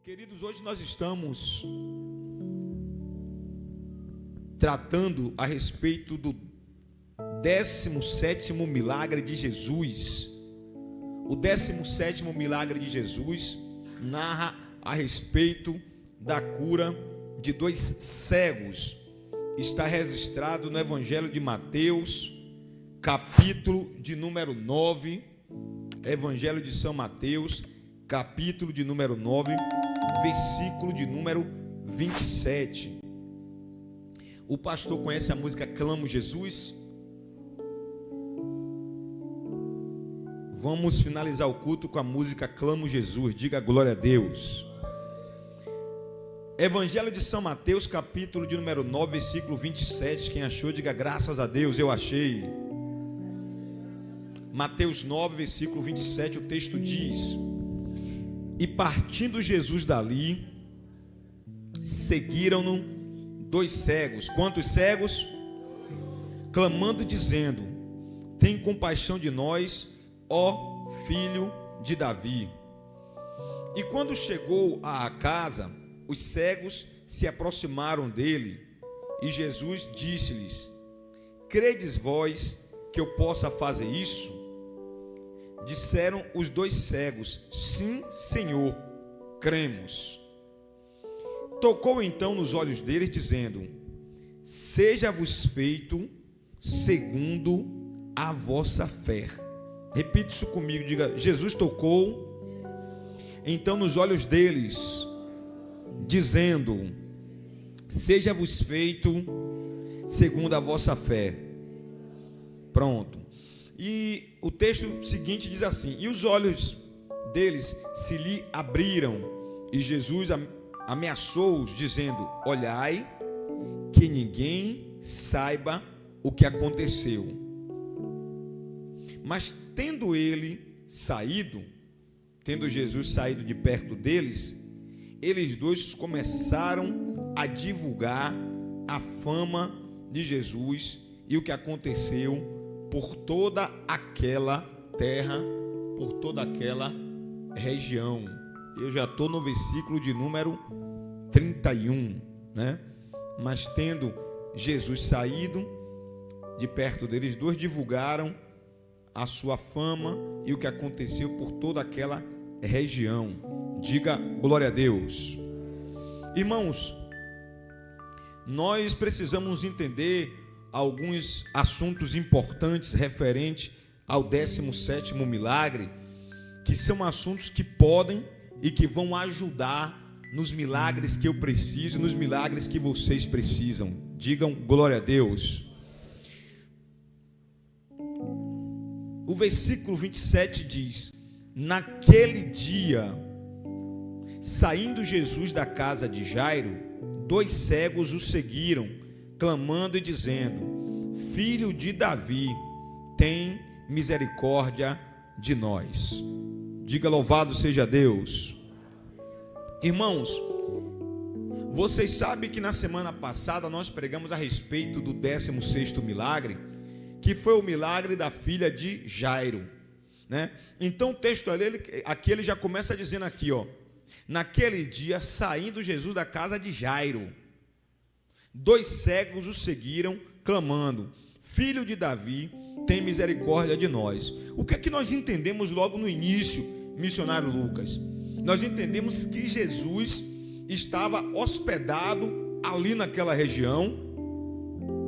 Queridos, hoje nós estamos tratando a respeito do 17º milagre de Jesus. O 17º milagre de Jesus narra a respeito da cura de 2 cegos. Está registrado no Evangelho de Mateus, capítulo de número 9, Evangelho de São Mateus, capítulo de número 9, versículo de número 27. O pastor conhece a música Clamo Jesus? Vamos finalizar o culto com a música Clamo Jesus. Diga glória a Deus. Evangelho de São Mateus, capítulo de número 9, versículo 27. Quem achou, diga graças a Deus, eu achei. Mateus 9, versículo 27, o texto diz: E partindo Jesus dali, seguiram-no 2 cegos. Quantos cegos? Clamando, dizendo: Tem compaixão de nós, ó filho de Davi. E quando chegou à casa, os cegos se aproximaram dele, e Jesus disse-lhes: Credes vós que eu possa fazer isso? Disseram os 2 cegos: Sim, Senhor, cremos. Tocou então nos olhos deles, dizendo: Seja-vos feito segundo a vossa fé. Repita isso comigo, diga: Jesus tocou então nos olhos deles, dizendo: Seja-vos feito segundo a vossa fé. Pronto. E o texto seguinte diz assim: E os olhos deles se lhe abriram, e Jesus ameaçou-os, dizendo: Olhai, que ninguém saiba o que aconteceu. Mas tendo Jesus saído de perto deles, eles 2 começaram a divulgar a fama de Jesus e o que aconteceu por toda aquela terra, por toda aquela região. Eu já estou no versículo de número 31, né? Mas tendo Jesus saído de perto deles, 2 divulgaram a sua fama e o que aconteceu por toda aquela região. Diga glória a Deus. Irmãos, nós precisamos entender alguns assuntos importantes referentes ao 17º milagre, que são assuntos que podem e que vão ajudar nos milagres que eu preciso, nos milagres que vocês precisam. Digam glória a Deus. O versículo 27 diz: Naquele dia, saindo Jesus da casa de Jairo, 2 cegos o seguiram, clamando e dizendo: Filho de Davi, tem misericórdia de nós. Diga louvado seja Deus. Irmãos, vocês sabem que na semana passada nós pregamos a respeito do 16º milagre, que foi o milagre da filha de Jairo, né? Então o texto aqui ele já começa dizendo aqui, ó: Naquele dia, saindo Jesus da casa de Jairo, 2 cegos o seguiram, clamando: Filho de Davi, tem misericórdia de nós. O que é que nós entendemos logo no início, missionário Lucas? Nós entendemos que Jesus estava hospedado ali naquela região,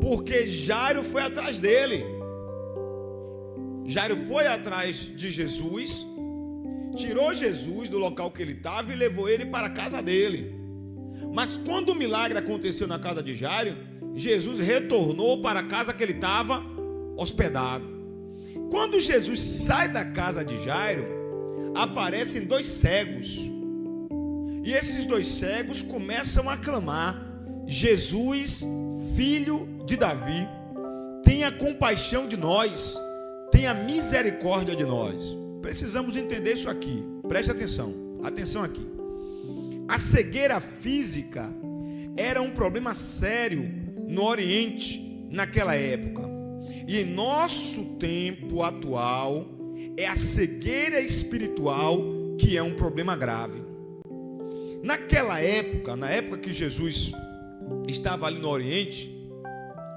porque Jairo foi atrás dele. Jairo foi atrás de Jesus, tirou Jesus do local que ele estava e levou ele para a casa dele. Mas quando o milagre aconteceu na casa de Jairo, Jesus retornou para a casa que ele estava hospedado. Quando Jesus sai da casa de Jairo, aparecem 2 cegos. E esses 2 cegos começam a clamar: Jesus, filho de Davi, tenha compaixão de nós, tenha misericórdia de nós. Precisamos entender isso aqui. Preste atenção. Atenção aqui. A cegueira física era um problema sério no Oriente naquela época. E em nosso tempo atual é a cegueira espiritual que é um problema grave. Naquela época, na época que Jesus estava ali no Oriente,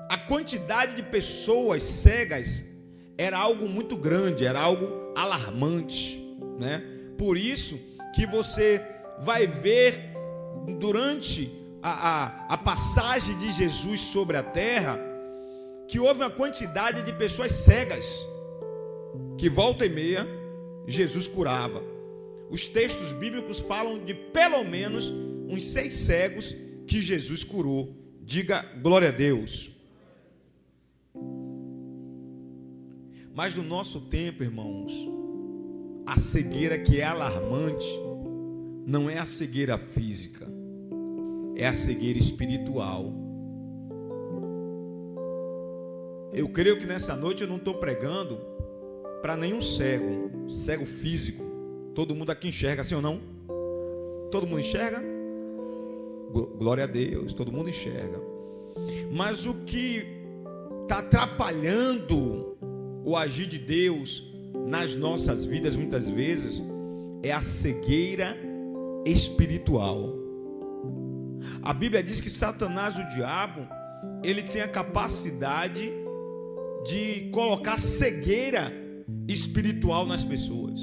a quantidade de pessoas cegas era algo muito grande, era algo alarmante, né? Por isso que você vai ver durante a passagem de Jesus sobre a terra, que houve uma quantidade de pessoas cegas, que volta e meia Jesus curava. Os textos bíblicos falam de pelo menos uns 6 cegos que Jesus curou. Diga glória a Deus. Mas no nosso tempo, irmãos, a cegueira que é alarmante não é a cegueira física, é a cegueira espiritual. Eu creio que nessa noite eu não estou pregando para nenhum cego físico. Todo mundo aqui enxerga, sim ou não? Todo mundo enxerga? Glória a Deus, todo mundo enxerga. Mas o que está atrapalhando o agir de Deus nas nossas vidas muitas vezes é a cegueira espiritual. A Bíblia diz que Satanás, o diabo, ele tem a capacidade de colocar cegueira espiritual nas pessoas.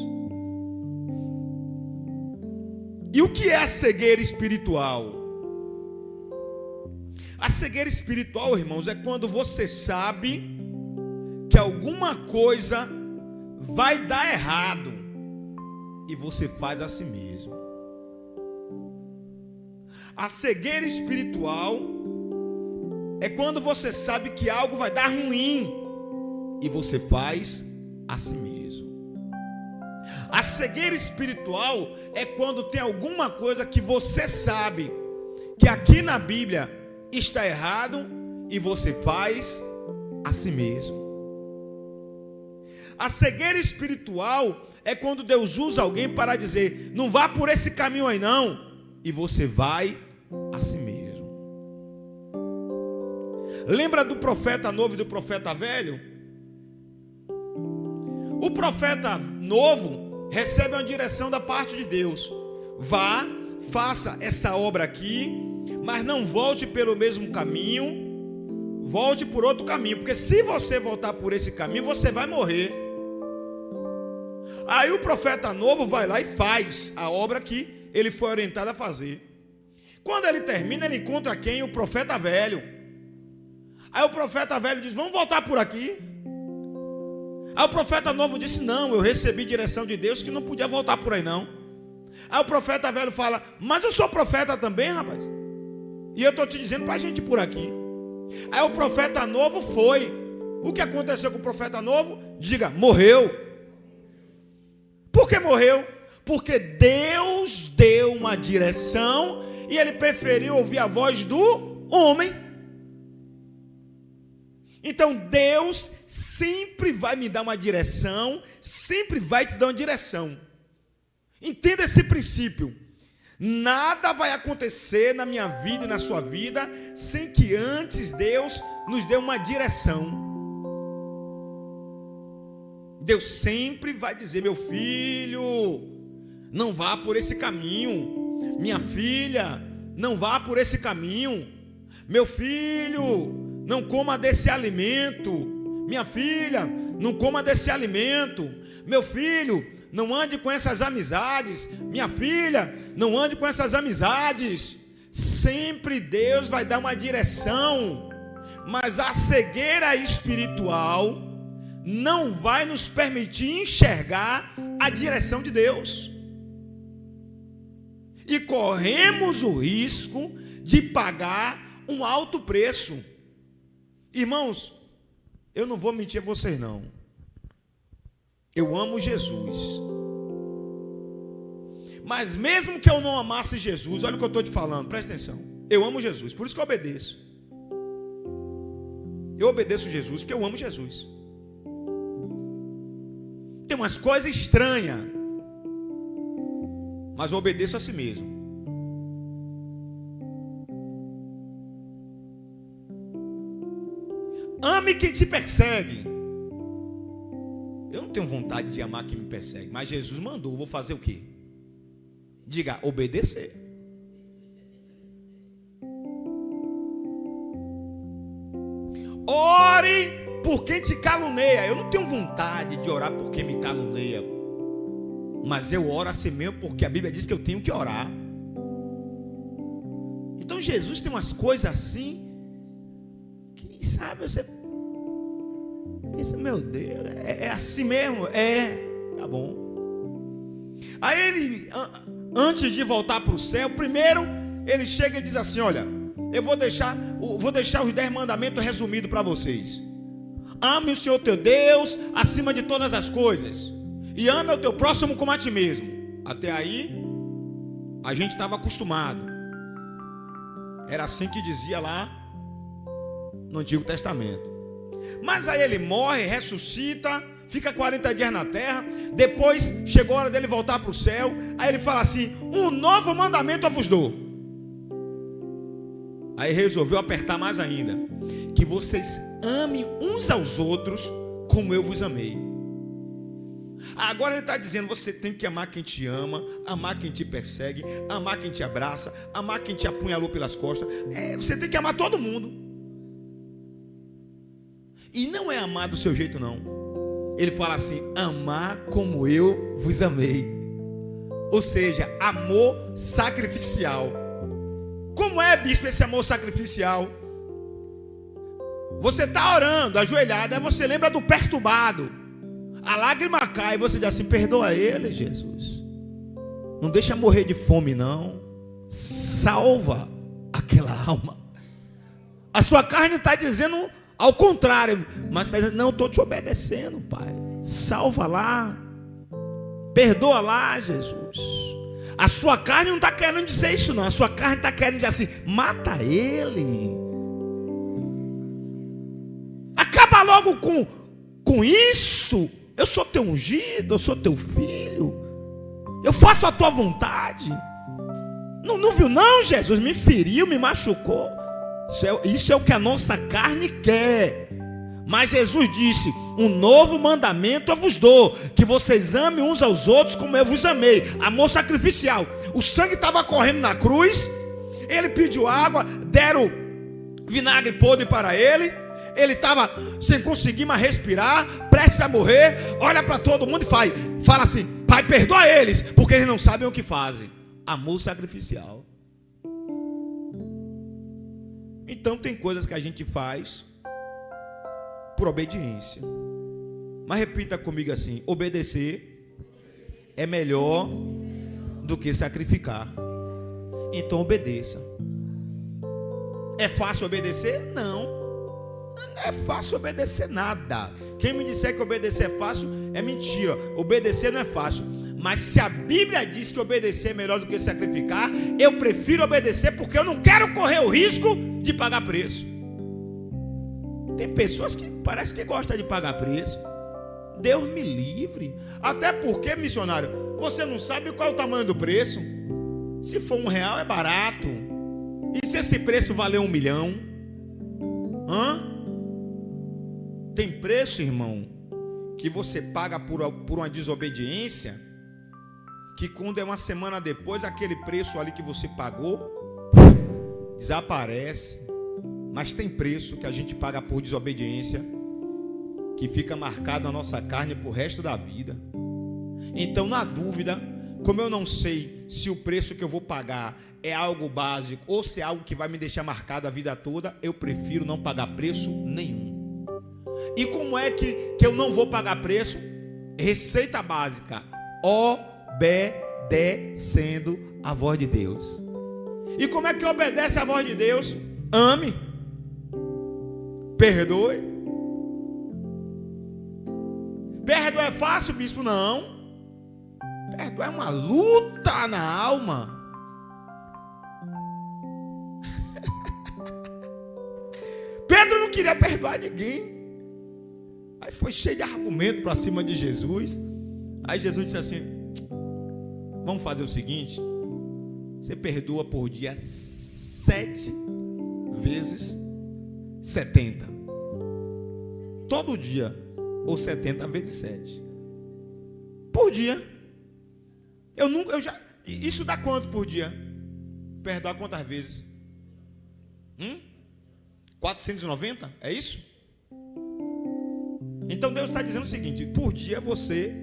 E o que é a cegueira espiritual? A cegueira espiritual, irmãos, é quando você sabe que alguma coisa vai dar errado e você faz a si mesmo. A cegueira espiritual é quando você sabe que algo vai dar ruim e você faz a si mesmo. A cegueira espiritual é quando tem alguma coisa que você sabe que aqui na Bíblia está errado e você faz a si mesmo. A cegueira espiritual é quando Deus usa alguém para dizer: não vá por esse caminho aí não, e você vai a si mesmo. Lembra do profeta novo e do profeta velho? O profeta novo recebe uma direção da parte de Deus: vá, faça essa obra aqui, mas não volte pelo mesmo caminho, volte por outro caminho, porque se você voltar por esse caminho, você vai morrer. Aí o profeta novo vai lá e faz a obra que ele foi orientado a fazer. Quando ele termina, ele encontra quem? O profeta velho. Aí o profeta velho diz: vamos voltar por aqui. Aí o profeta novo disse: não, eu recebi direção de Deus que não podia voltar por aí não. Aí o profeta velho fala: mas eu sou profeta também, rapaz, e eu estou te dizendo para a gente ir por aqui. Aí o profeta novo foi. O que aconteceu com o profeta novo? Diga: morreu. Por que morreu? Porque Deus deu uma direção e ele preferiu ouvir a voz do homem. Então Deus sempre vai me dar uma direção, sempre vai te dar uma direção. Entenda esse princípio. Nada vai acontecer na minha vida e na sua vida sem que antes Deus nos dê uma direção. Deus sempre vai dizer: meu filho, não vá por esse caminho. Minha filha, não vá por esse caminho. Meu filho, não coma desse alimento. Minha filha, não coma desse alimento. Meu filho, não ande com essas amizades. Minha filha, não ande com essas amizades. Sempre Deus vai dar uma direção. Mas a cegueira espiritual não vai nos permitir enxergar a direção de Deus. E corremos o risco de pagar um alto preço. Irmãos, eu não vou mentir a vocês não. Eu amo Jesus. Mas mesmo que eu não amasse Jesus, olha o que eu estou te falando, presta atenção. Eu amo Jesus, por isso que eu obedeço. Eu obedeço Jesus porque eu amo Jesus. Tem umas coisas estranhas, mas eu obedeço a si mesmo. Ame quem te persegue. Eu não tenho vontade de amar quem me persegue, mas Jesus mandou, vou fazer o quê? Diga: obedecer. ore por quem te caluniia. Eu não tenho vontade de orar por quem me caluniia, mas eu oro assim mesmo, porque a Bíblia diz que eu tenho que orar. Então Jesus tem umas coisas assim, que sabe, você pensa, meu Deus, é assim mesmo? Tá bom. Aí ele, antes de voltar para o céu, primeiro ele chega e diz assim: olha, eu vou deixar os 10 mandamentos resumidos para vocês. Ame o Senhor teu Deus acima de todas as coisas, e ame o teu próximo como a ti mesmo. Até aí a gente estava acostumado, era assim que dizia lá no Antigo Testamento. Mas aí ele morre, ressuscita, fica 40 dias na terra. Depois chegou a hora dele voltar para o céu. Aí ele fala assim: um novo mandamento eu vos dou. Aí resolveu apertar mais ainda: que vocês amem uns aos outros como eu vos amei. Agora ele está dizendo: você tem que amar quem te ama, amar quem te persegue, amar quem te abraça, amar quem te apunhalou pelas costas. Você tem que amar todo mundo. E não é amar do seu jeito, não. Ele fala assim: amar como eu vos amei. Ou seja, amor sacrificial. Como é, bispo, esse amor sacrificial? Você está orando, ajoelhado, aí você lembra do perturbado. A lágrima cai e você diz assim: perdoa ele, Jesus. Não deixa morrer de fome, não. Salva aquela alma. A sua carne está dizendo ao contrário, mas está dizendo: não, estou te obedecendo, Pai. Salva lá. Perdoa lá, Jesus. A sua carne não está querendo dizer isso, não. A sua carne está querendo dizer assim: mata ele. Acaba logo com isso. Eu sou teu ungido, eu sou teu filho. Eu faço a tua vontade. Não viu não, Jesus? Me feriu, me machucou. Isso é o que a nossa carne quer. Mas Jesus disse: um novo mandamento eu vos dou, que vocês amem uns aos outros como eu vos amei. Amor sacrificial. O sangue estava correndo na cruz. Ele pediu água, deram vinagre podre para ele. Ele estava sem conseguir mais respirar, prestes a morrer. Olha para todo mundo e fala assim: Pai, perdoa eles, porque eles não sabem o que fazem. Amor sacrificial. Então tem coisas que a gente faz por obediência. Mas repita comigo assim: obedecer é melhor do que sacrificar. Então obedeça. É fácil obedecer? Não. Não é fácil obedecer nada. Quem me disser que obedecer é fácil é mentira. Obedecer não é fácil. Mas se a Bíblia diz que obedecer é melhor do que sacrificar, eu prefiro obedecer, porque eu não quero correr o risco de pagar preço. Tem pessoas que parece que gostam de pagar preço. Deus me livre. Até porque, missionário, você não sabe qual é o tamanho do preço. Se for R$1 é barato. E se esse preço valer 1 milhão? Tem preço, irmão, que você paga por uma desobediência, que quando é uma semana depois, aquele preço ali que você pagou desaparece. Mas tem preço que a gente paga por desobediência, que fica marcado na nossa carne pro resto da vida. Então, na dúvida, como eu não sei se o preço que eu vou pagar é algo básico ou se é algo que vai me deixar marcado a vida toda, eu prefiro não pagar preço nenhum. E como é que eu não vou pagar preço? Receita básica: obedecendo a voz de Deus. E como é que obedece a voz de Deus? Ame, perdoe. Perdoar é fácil, bispo? Não. Perdoar é uma luta na alma. Pedro não queria perdoar ninguém. Aí foi cheio de argumento para cima de Jesus. Aí Jesus disse assim: vamos fazer o seguinte, você perdoa por dia 7 vezes 70. Todo dia. Ou 70 vezes 7. Por dia. Isso dá quanto por dia? Perdoar quantas vezes? 490? É isso? Então Deus está dizendo o seguinte: por dia você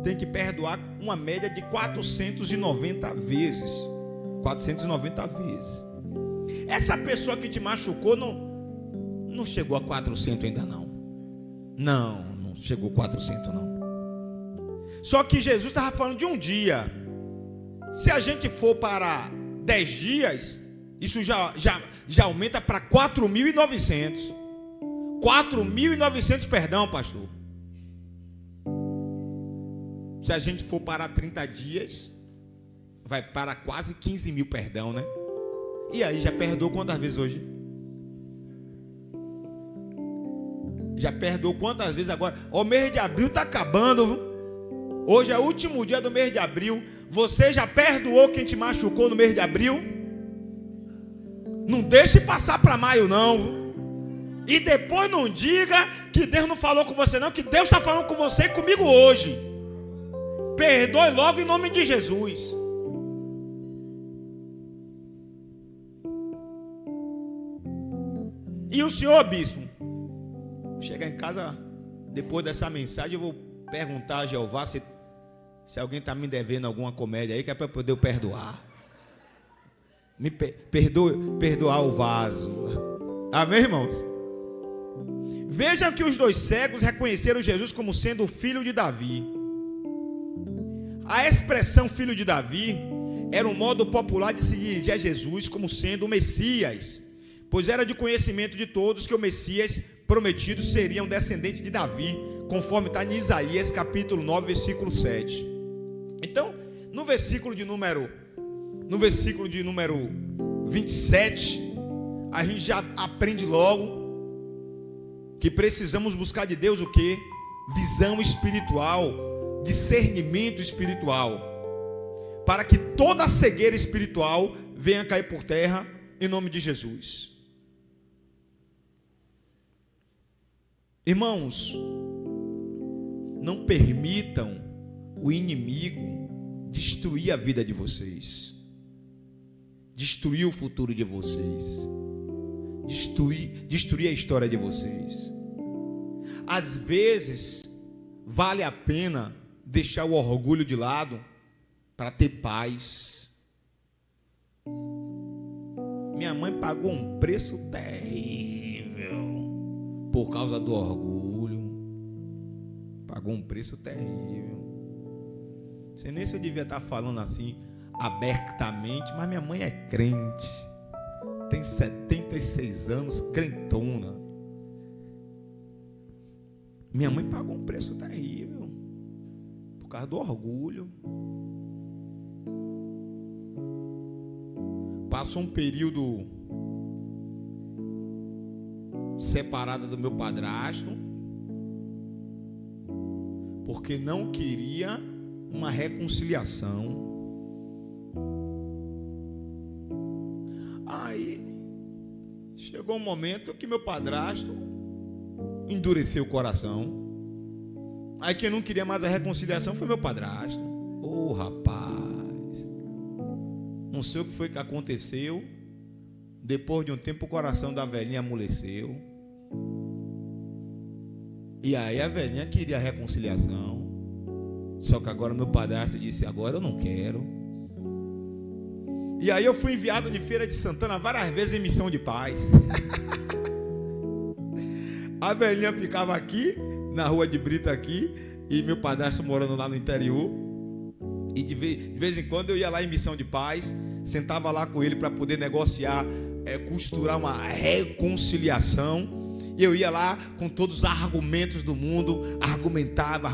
tem que perdoar uma média de 490 vezes. 490 vezes. Essa pessoa que te machucou não chegou a 400 ainda não. Não chegou a 400 não. Só que Jesus estava falando de um dia. Se a gente for para 10 dias, isso já aumenta para 4.900. 4.900 perdão, pastor. Se a gente for para 30 dias, vai para quase 15.000 perdão, né? E aí, já perdoou quantas vezes hoje? Já perdoou quantas vezes agora? O mês de abril está acabando, viu? Hoje é o último dia do mês de abril. Você já perdoou quem te machucou no mês de abril? Não deixe passar para maio não, viu? E depois não diga que Deus não falou com você não, que Deus está falando com você e comigo hoje. Perdoe logo em nome de Jesus. E o senhor, bispo, chegar em casa depois dessa mensagem, eu vou perguntar a Jeová se alguém está me devendo alguma comédia aí, que é para poder perdoar. Perdoar o vaso. Amém, irmãos? Vejam que os dois cegos reconheceram Jesus como sendo o filho de Davi. A expressão filho de Davi era um modo popular de se dirigir a Jesus como sendo o Messias, pois era de conhecimento de todos que o Messias prometido seria um descendente de Davi, conforme está em Isaías capítulo 9, versículo 7. Então, no versículo de número 27, a gente já aprende logo que precisamos buscar de Deus o quê? Visão espiritual, discernimento espiritual, para que toda a cegueira espiritual venha cair por terra em nome de Jesus. Irmãos, não permitam o inimigo destruir a vida de vocês, destruir o futuro de vocês, destruir a história de vocês. Às vezes vale a pena deixar o orgulho de lado para ter paz. Minha mãe pagou um preço terrível por causa do orgulho. Pagou um preço terrível. Não sei nem se eu devia estar falando assim abertamente, mas minha mãe é crente, tem 76 anos, crentona. Minha mãe pagou um preço terrível por causa do orgulho. Passou um período separada do meu padrasto, porque não queria uma reconciliação. Aí chegou um momento que meu padrasto endureceu o coração. Aí quem não queria mais a reconciliação foi meu padrasto. Ô rapaz, não sei o que foi que aconteceu. Depois de um tempo o coração da velhinha amoleceu. E aí a velhinha queria a reconciliação. Só que agora meu padrasto disse: agora eu não quero. E aí eu fui enviado de Feira de Santana várias vezes em missão de paz. A velhinha ficava aqui, na rua de Brita aqui, e meu padrasto morando lá no interior. E de vez em quando eu ia lá em missão de paz, sentava lá com ele para poder negociar, costurar uma reconciliação. E eu ia lá com todos os argumentos do mundo, argumentava,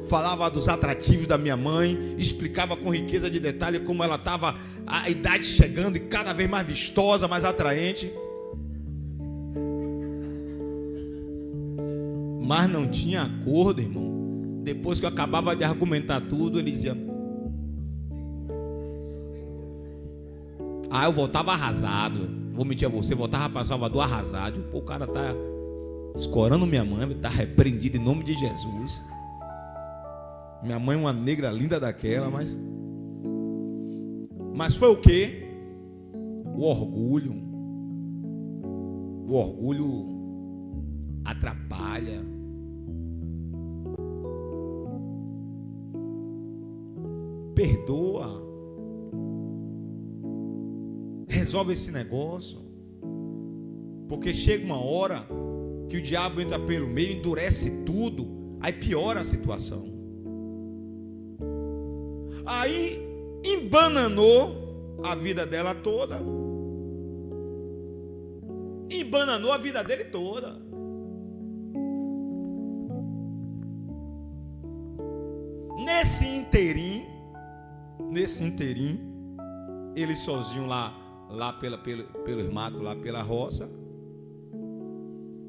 falava dos atrativos da minha mãe, explicava com riqueza de detalhe como ela estava, a idade chegando e cada vez mais vistosa, mais atraente. Mas não tinha acordo, irmão. Depois que eu acabava de argumentar tudo, ele dizia: eu voltava arrasado. Vou mentir a você, voltava para Salvador arrasado. Pô, o cara tá escorando minha mãe, tá repreendido em nome de Jesus. Minha mãe é uma negra linda daquela, mas foi o quê? O orgulho. O orgulho atrapalha. perdoa, resolve esse negócio, porque chega uma hora que o diabo entra pelo meio, endurece tudo, aí piora a situação. Aí embananou a vida dela toda, embananou a vida dele toda. Nesse inteirinho, ele sozinho lá pelos matos, lá pela roça,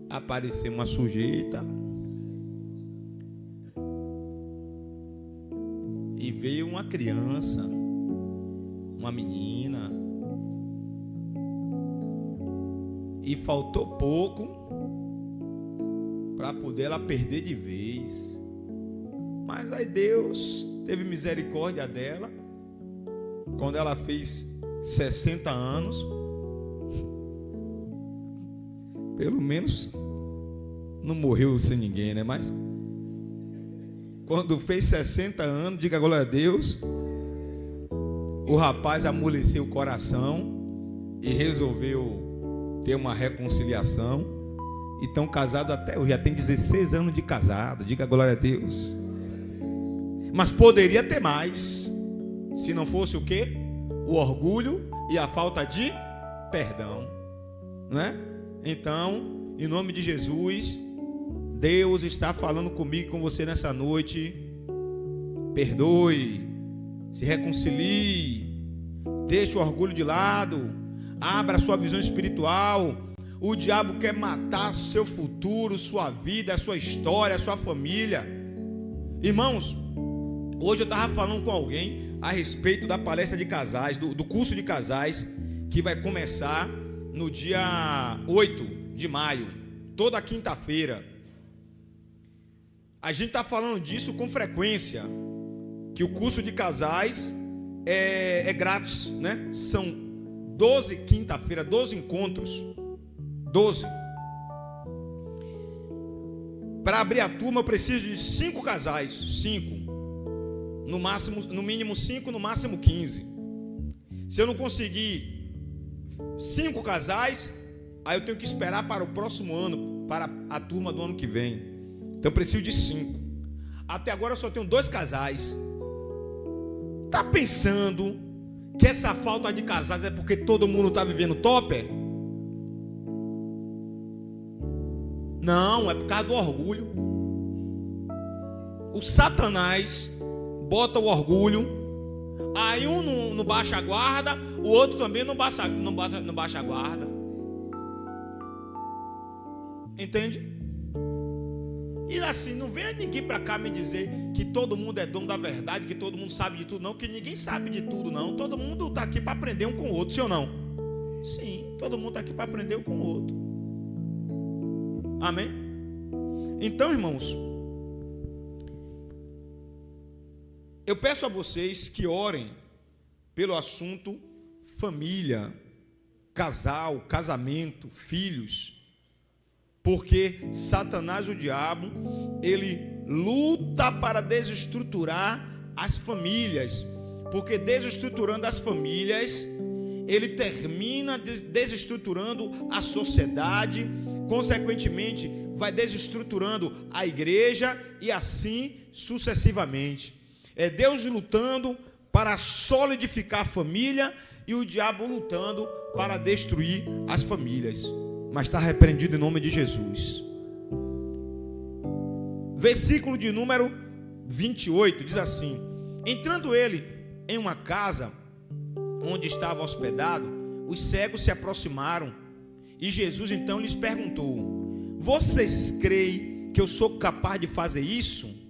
apareceu uma sujeita e veio uma criança, uma menina, e faltou pouco para poder ela perder de vez. Mas aí Deus teve misericórdia dela. Quando ela fez 60 anos, pelo menos não morreu sem ninguém, né? Mas quando fez 60 anos, diga glória a Deus, o rapaz amoleceu o coração e resolveu ter uma reconciliação. E estão casados até hoje, já tem 16 anos de casado, diga glória a Deus. Mas poderia ter mais, se não fosse o quê? O orgulho e a falta de perdão, não é? Então, em nome de Jesus, Deus está falando comigo e com você nessa noite. Perdoe, se reconcilie, deixe o orgulho de lado, abra a sua visão espiritual. O diabo quer matar seu futuro, sua vida, a sua história, a sua família. Irmãos, hoje eu estava falando com alguém a respeito da palestra de casais, do curso de casais, que vai começar no dia 8 de maio, toda quinta-feira. A gente está falando disso com frequência, que o curso de casais é grátis, né? São 12 quinta-feira, 12 encontros, 12. Para abrir a turma eu preciso de 5 casais, 5. No máximo, no mínimo 5, no máximo 15. Se eu não conseguir 5 casais, aí eu tenho que esperar para o próximo ano, para a turma do ano que vem. Então eu preciso de 5. Até agora eu só tenho 2 casais. Está pensando que essa falta de casais é porque todo mundo está vivendo topper? Não, é por causa do orgulho. O Satanás bota o orgulho, aí um não baixa a guarda, o outro também não baixa a guarda. Entende? E assim, não venha ninguém para cá me dizer que todo mundo é dono da verdade, que todo mundo sabe de tudo, não, que ninguém sabe de tudo, não. Todo mundo está aqui para aprender um com o outro, sim ou não? Sim, todo mundo está aqui para aprender um com o outro. Amém? Então, irmãos, eu peço a vocês que orem pelo assunto família, casal, casamento, filhos, porque Satanás, o diabo, ele luta para desestruturar as famílias, porque desestruturando as famílias, ele termina desestruturando a sociedade, consequentemente vai desestruturando a igreja e assim sucessivamente. É Deus lutando para solidificar a família e o diabo lutando para destruir as famílias. Mas está repreendido em nome de Jesus. Versículo de número 28 diz assim: entrando ele em uma casa onde estava hospedado, os cegos se aproximaram e Jesus então lhes perguntou: vocês creem que eu sou capaz de fazer isso?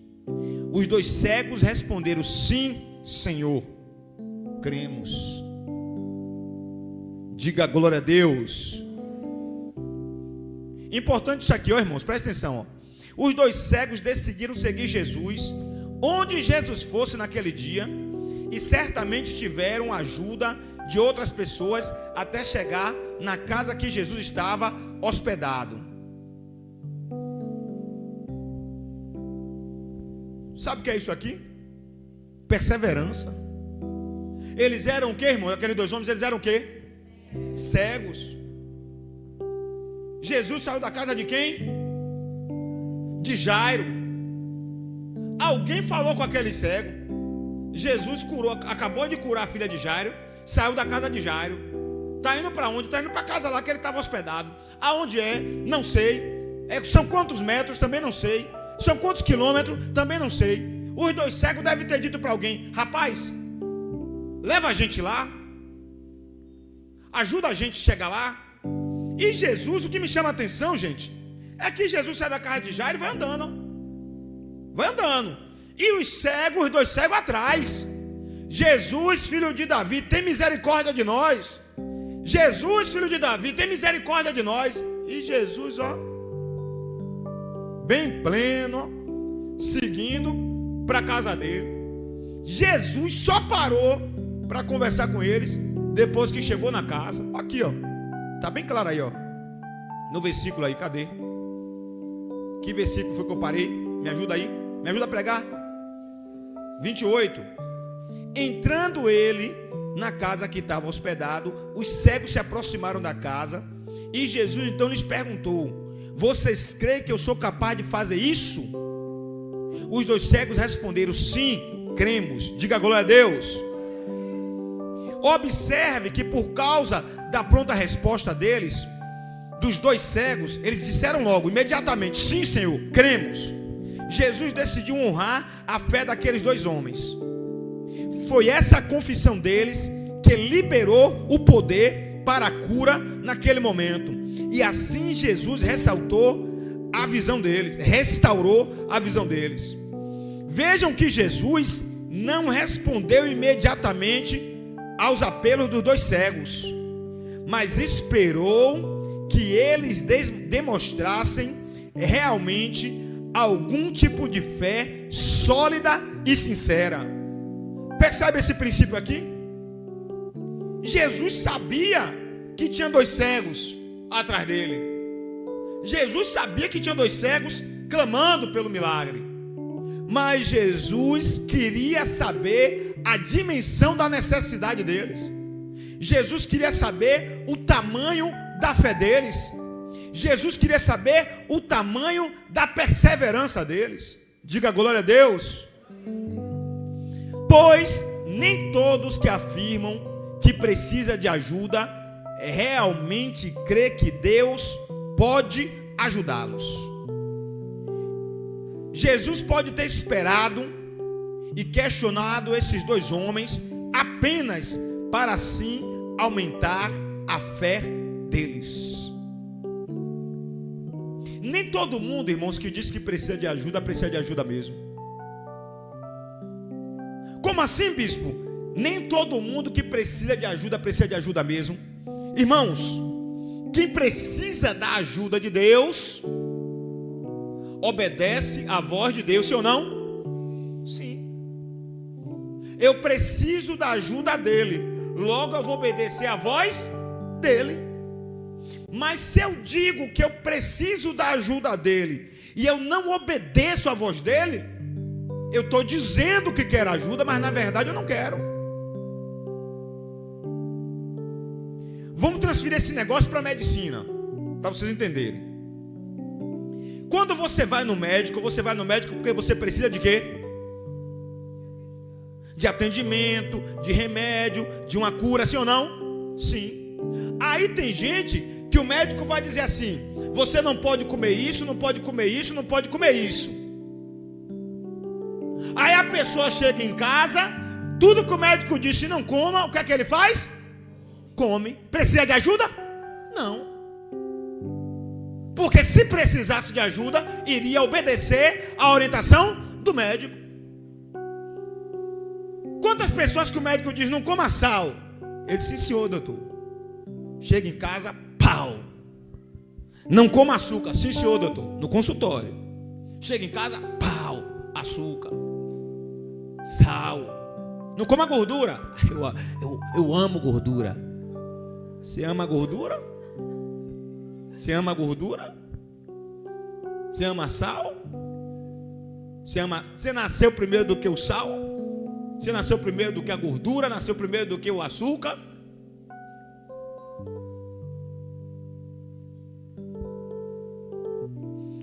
Os 2 cegos responderam: sim, Senhor, cremos. Diga glória a Deus. Importante isso aqui, ó, irmãos, presta atenção, ó. Os 2 cegos decidiram seguir Jesus onde Jesus fosse naquele dia, e certamente tiveram ajuda de outras pessoas até chegar na casa que Jesus estava hospedado. Sabe o que é isso aqui? Perseverança. Eles eram o quê, irmão? Aqueles dois homens, eles eram o quê? Cegos. Jesus saiu da casa de quem? De Jairo. Alguém falou com aquele cego. Jesus curou, acabou de curar a filha de Jairo. Saiu da casa de Jairo. Está indo para onde? Está indo para a casa lá que ele estava hospedado. Aonde é? Não sei. São quantos metros? Também não sei. São quantos quilômetros? Também não sei. Os dois cegos devem ter dito para alguém: rapaz, leva a gente lá, ajuda a gente a chegar lá. E Jesus, o que me chama a atenção, gente, é que Jesus sai da casa de Jairo e vai andando. Vai andando. E os dois cegos atrás. Jesus, filho de Davi, tem misericórdia de nós. Jesus, filho de Davi, tem misericórdia de nós. E Jesus, ó, bem pleno, seguindo para a casa dele. Jesus só parou para conversar com eles depois que chegou na casa. Aqui, ó, tá bem claro aí, ó, no versículo aí. Cadê? Que versículo foi que eu parei? Me ajuda aí, me ajuda a pregar. 28. Entrando ele na casa que estava hospedado, os cegos se aproximaram da casa e Jesus então lhes perguntou: vocês creem que eu sou capaz de fazer isso? Os dois cegos responderam: sim, cremos. Diga glória a Deus. Observe que por causa da pronta resposta deles, dos dois cegos, eles disseram logo, imediatamente: sim, Senhor, cremos. Jesus decidiu honrar a fé daqueles dois homens. Foi essa a confissão deles que liberou o poder para a cura naquele momento. E assim Jesus ressaltou a visão deles, restaurou a visão deles. Vejam que Jesus não respondeu imediatamente aos apelos dos dois cegos, mas esperou que eles demonstrassem realmente algum tipo de fé sólida e sincera. Percebe esse princípio aqui? Jesus sabia que tinha dois cegos atrás dele. Jesus sabia que tinha dois cegos clamando pelo milagre. Mas Jesus queria saber a dimensão da necessidade deles. Jesus queria saber o tamanho da fé deles. Jesus queria saber o tamanho da perseverança deles. Diga glória a Deus. Pois nem todos que afirmam que precisa de ajuda realmente crê que Deus pode ajudá-los. Jesus pode ter esperado e questionado esses dois homens apenas para assim aumentar a fé deles. Nem todo mundo, irmãos, que diz que precisa de ajuda mesmo. Como assim, bispo? Nem todo mundo que precisa de ajuda mesmo. Irmãos, quem precisa da ajuda de Deus obedece à voz de Deus, sim ou não? Sim. Eu preciso da ajuda dele, logo eu vou obedecer à voz dele. Mas se eu digo que eu preciso da ajuda dele e eu não obedeço à voz dele, eu estou dizendo que quero ajuda, mas na verdade eu não quero. Vamos transferir esse negócio para a medicina, para vocês entenderem. Quando você vai no médico porque você precisa de quê? De atendimento, de remédio, de uma cura, sim ou não? Sim. Aí tem gente que o médico vai dizer assim: você não pode comer isso, não pode comer isso, não pode comer isso. Aí a pessoa chega em casa, tudo que o médico disse não coma, o que é que ele faz? Come. Precisa de ajuda? Não. Porque se precisasse de ajuda, iria obedecer à orientação do médico. Quantas pessoas que o médico diz não coma sal? Ele disse: sim, senhor, doutor. Chega em casa, pau. Não coma açúcar. Sim, senhor, doutor. No consultório. Chega em casa, pau. Açúcar. Sal. Não coma gordura. Eu amo gordura. Você ama gordura? Você ama gordura? Você ama sal? Você nasceu primeiro do que o sal? Você nasceu primeiro do que a gordura, nasceu primeiro do que o açúcar.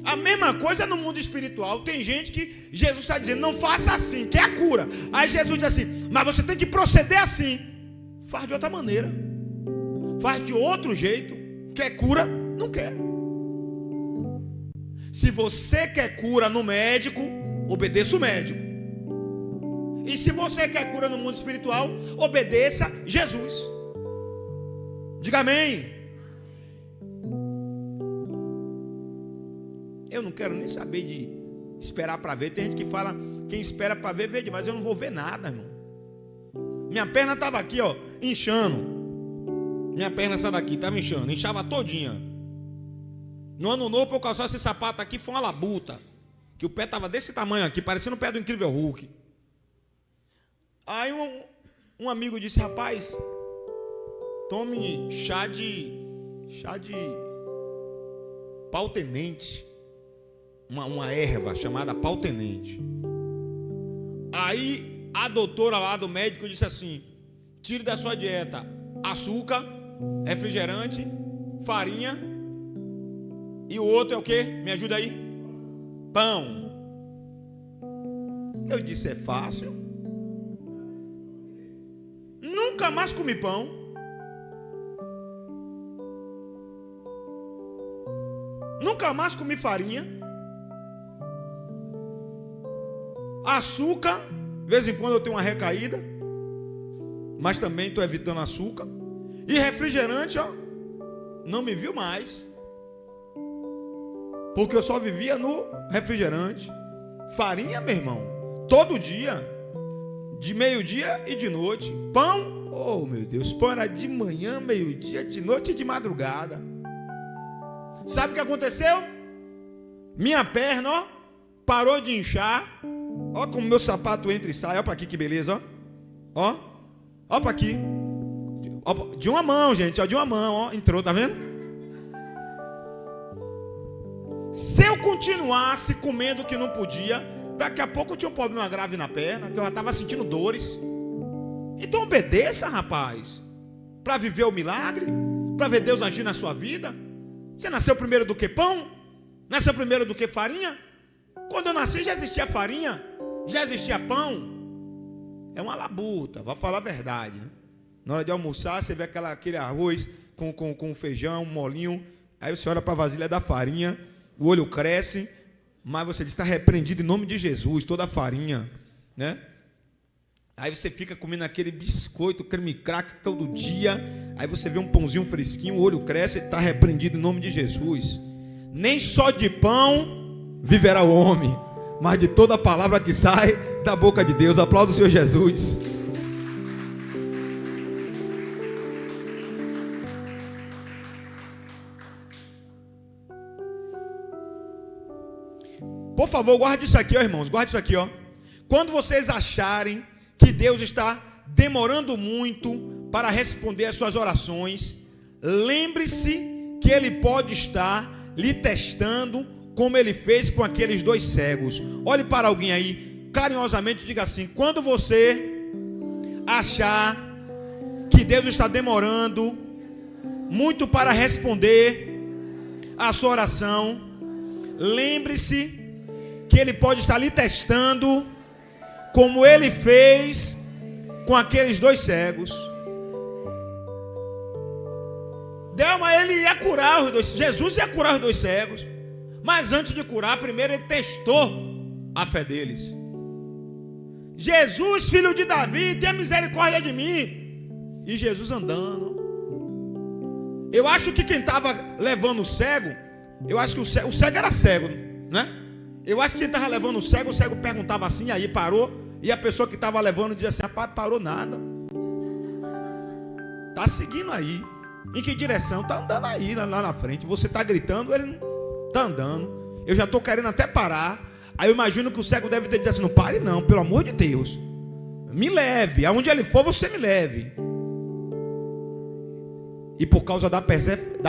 A mesma coisa no mundo espiritual. Tem gente que Jesus está dizendo, não faça assim, que é a cura. Aí Jesus diz assim, mas você tem que proceder assim. Faz de outra maneira. Faz de outro jeito. Quer cura? Não quer. Se você quer cura no médico, obedeça o médico. E se você quer cura no mundo espiritual, obedeça Jesus. Diga amém. Eu não quero nem saber de esperar para ver. Tem gente que fala, quem espera para ver, vê, mas eu não vou ver nada, irmão. Minha perna estava aqui, ó, inchando. Minha perna essa daqui estava inchando, inchava todinha. No ano novo eu calçava esse sapato aqui, foi uma labuta. Que o pé estava desse tamanho aqui, parecendo o pé do Incrível Hulk. Aí um amigo disse, rapaz, tome chá de pau-tenente. Uma erva chamada pau-tenente. Aí a doutora lá do médico disse assim, tire da sua dieta açúcar, refrigerante, farinha, e o outro é o quê? Me ajuda aí? Pão. Eu disse, é fácil. Nunca mais comi pão. Nunca mais comi farinha. Açúcar, de vez em quando eu tenho uma recaída, mas também estou evitando açúcar. E refrigerante, ó, não me viu mais, porque eu só vivia no refrigerante. Farinha, meu irmão, todo dia, de meio-dia e de noite. Pão, oh meu Deus, pão era de manhã, meio-dia, de noite e de madrugada. Sabe o que aconteceu? Minha perna, ó, parou de inchar. Ó como meu sapato entra e sai. Ó para aqui que beleza, ó. Ó para aqui. Ó, de uma mão, gente, ó, de uma mão, ó, entrou, tá vendo? Se eu continuasse comendo o que não podia, daqui a pouco eu tinha um problema grave na perna, que eu já estava sentindo dores. Então obedeça, rapaz, para viver o milagre, para ver Deus agir na sua vida. Você nasceu primeiro do que pão? Nasceu primeiro do que farinha? Quando eu nasci já existia farinha, já existia pão. É uma labuta, vou falar a verdade, né? Na hora de almoçar, você vê aquele arroz com feijão, um molinho. Aí você olha para a vasilha da farinha, o olho cresce, mas você diz, está repreendido em nome de Jesus, toda a farinha, né? Aí você fica comendo aquele biscoito, creme crack todo dia. Aí você vê um pãozinho fresquinho, o olho cresce, está repreendido em nome de Jesus. Nem só de pão viverá o homem, mas de toda a palavra que sai da boca de Deus. Aplauda o Senhor Jesus. Por favor, guarde isso aqui, ó, irmãos. Guarde isso aqui, ó. Quando vocês acharem que Deus está demorando muito para responder às suas orações, lembre-se que Ele pode estar lhe testando, como Ele fez com aqueles dois cegos. Olhe para alguém aí, carinhosamente diga assim: quando você achar que Deus está demorando muito para responder a sua oração, lembre-se que Ele pode estar lhe testando, como Ele fez com aqueles dois cegos. Ele ia curar os dois, Jesus ia curar os dois cegos, mas antes de curar, primeiro Ele testou a fé deles. Jesus, filho de Davi, tenha misericórdia de mim. E Jesus andando. Eu acho que quem estava levando o cego, eu acho que o cego era cego, né? Eu acho que quem estava levando o cego perguntava assim, aí parou, e a pessoa que estava levando dizia assim: rapaz, parou nada. Está seguindo aí. Em que direção? Está andando aí, lá na frente. Você está gritando, ele está andando. Eu já estou querendo até parar. Aí eu imagino que o cego deve ter dito assim: não pare não, pelo amor de Deus. Me leve, aonde ele for você me leve. E por causa da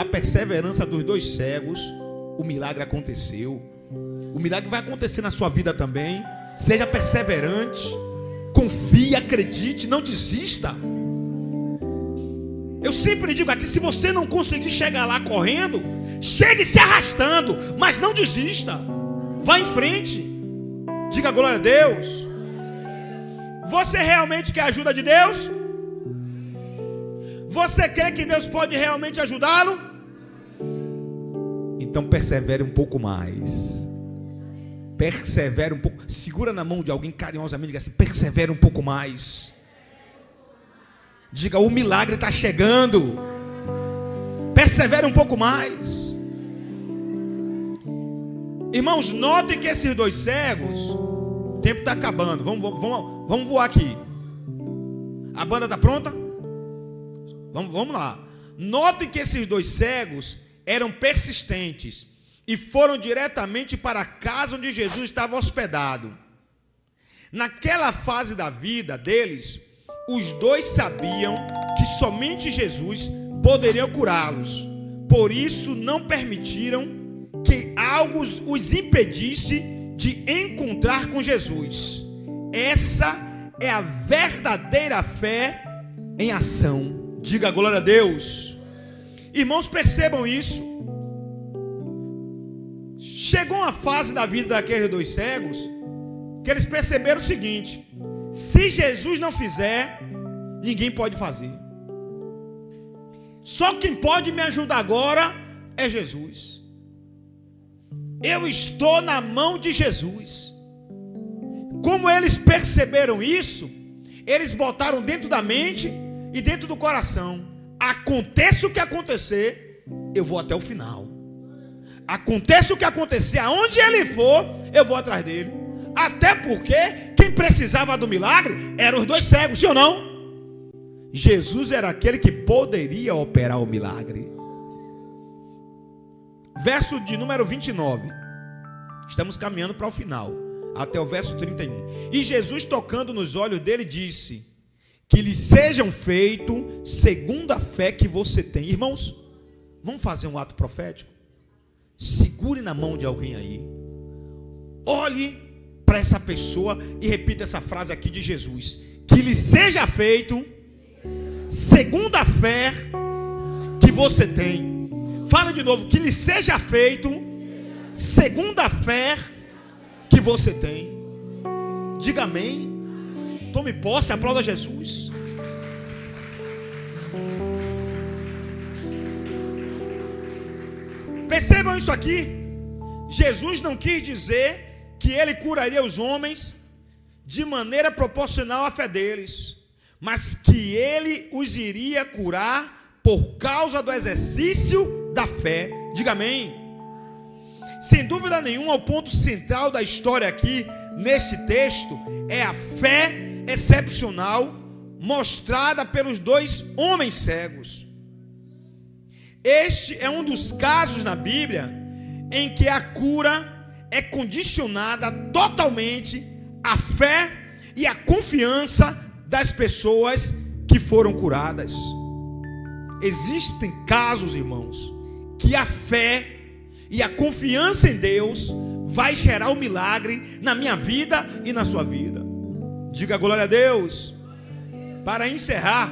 perseverança dos dois cegos, o milagre aconteceu. O milagre vai acontecer na sua vida também. Seja perseverante. Confie, acredite, não desista. Eu sempre digo aqui, se você não conseguir chegar lá correndo, chegue se arrastando, mas não desista. Vá em frente. Diga glória a Deus. Você realmente quer a ajuda de Deus? Você crê que Deus pode realmente ajudá-lo? Então persevere um pouco mais. Persevere um pouco. Segura na mão de alguém carinhosamente, diga assim: persevere um pouco mais. Diga: o milagre está chegando. Persevere um pouco mais. Irmãos, notem que esses dois cegos, o tempo está acabando. Vamos voar aqui. A banda está pronta? Vamos lá. Notem que esses dois cegos eram persistentes e foram diretamente para a casa onde Jesus estava hospedado. Naquela fase da vida deles, os dois sabiam que somente Jesus poderia curá-los. Por isso não permitiram que algo os impedisse de encontrar com Jesus. Essa é a verdadeira fé em ação. Diga glória a Deus. Irmãos, percebam isso. Chegou uma fase da vida daqueles dois cegos que eles perceberam o seguinte: se Jesus não fizer, ninguém pode fazer. Só quem pode me ajudar agora é Jesus. Eu estou na mão de Jesus. Como eles perceberam isso, eles botaram dentro da mente e dentro do coração: aconteça o que acontecer, eu vou até o final. Aconteça o que acontecer, aonde ele for, eu vou atrás dele. Até porque quem precisava do milagre eram os dois cegos, sim ou não? Jesus era aquele que poderia operar o milagre. Verso de número 29. Estamos caminhando para o final, até o verso 31. E Jesus, tocando nos olhos dele, disse: que lhe sejam feitos segundo a fé que você tem. Irmãos, vamos fazer um ato profético? Segure na mão de alguém aí. Olhe para essa pessoa e repita essa frase aqui de Jesus: que lhe seja feito segundo a fé que você tem. Fala de novo: que lhe seja feito segundo a fé que você tem. Diga amém. Tome posse, aplauda Jesus. Percebam isso aqui. Jesus não quis dizer que ele curaria os homens de maneira proporcional à fé deles, mas que ele os iria curar por causa do exercício da fé. Diga amém. Sem dúvida nenhuma, o ponto central da história aqui, neste texto, é a fé excepcional mostrada pelos dois homens cegos. Este é um dos casos na Bíblia em que a cura é condicionada totalmente à fé e à confiança das pessoas que foram curadas. Existem casos, irmãos, que a fé e a confiança em Deus vai gerar um milagre na minha vida e na sua vida. Diga glória a Deus. Para encerrar,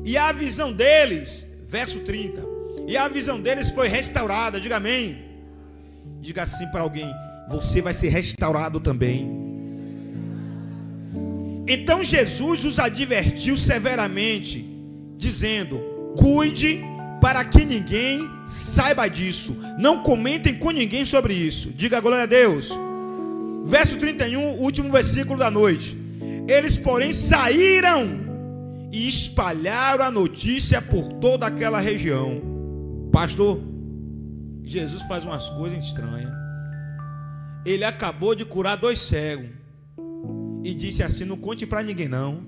e a visão deles, verso 30, e a visão deles foi restaurada. Diga amém. Diga assim para alguém: você vai ser restaurado também. Então Jesus os advertiu severamente, dizendo: cuide para que ninguém saiba disso. Não comentem com ninguém sobre isso. Diga glória a Deus. Verso 31, último versículo da noite. Eles, porém, saíram e espalharam a notícia por toda aquela região. Pastor, Jesus faz umas coisas estranhas. Ele acabou de curar dois cegos e disse assim: não conte para ninguém não.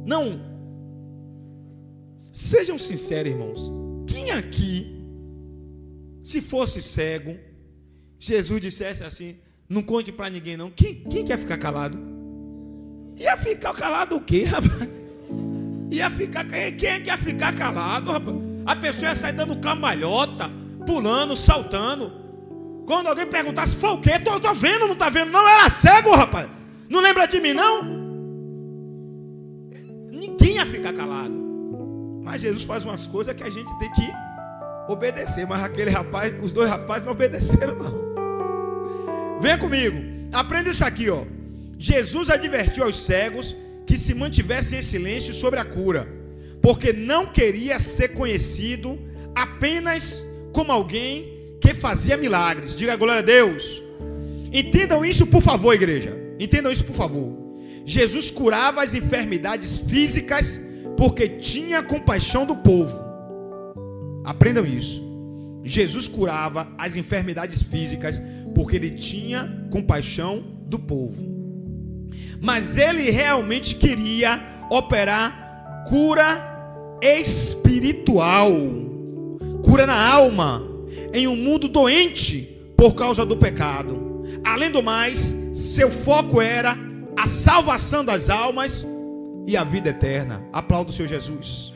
Não. Sejam sinceros, irmãos. Quem aqui, se fosse cego, Jesus dissesse assim: não conte para ninguém não, quem quer ficar calado? Ia ficar calado o quê, rapaz? Ia ficar, quem quer ficar calado, rapaz? A pessoa ia sair dando cambalhota, pulando, saltando. Quando alguém perguntasse: foi o quê? Tô vendo, não tá vendo? Não, era cego, rapaz. Não lembra de mim, não? Ninguém ia ficar calado. Mas Jesus faz umas coisas que a gente tem que obedecer. Mas aquele rapaz, os dois rapazes não obedeceram, não. Venha comigo. Aprenda isso aqui, ó. Jesus advertiu aos cegos que se mantivessem em silêncio sobre a cura, porque não queria ser conhecido apenas como alguém que fazia milagres. Diga glória a Deus. Entendam isso, por favor, igreja. Entendam isso, por favor. Jesus curava as enfermidades físicas porque tinha compaixão do povo. Aprendam isso. Jesus curava as enfermidades físicas porque ele tinha compaixão do povo. Mas ele realmente queria operar cura espiritual, cura na alma, em um mundo doente por causa do pecado. Além do mais, seu foco era a salvação das almas e a vida eterna. Aplauda o Senhor Jesus.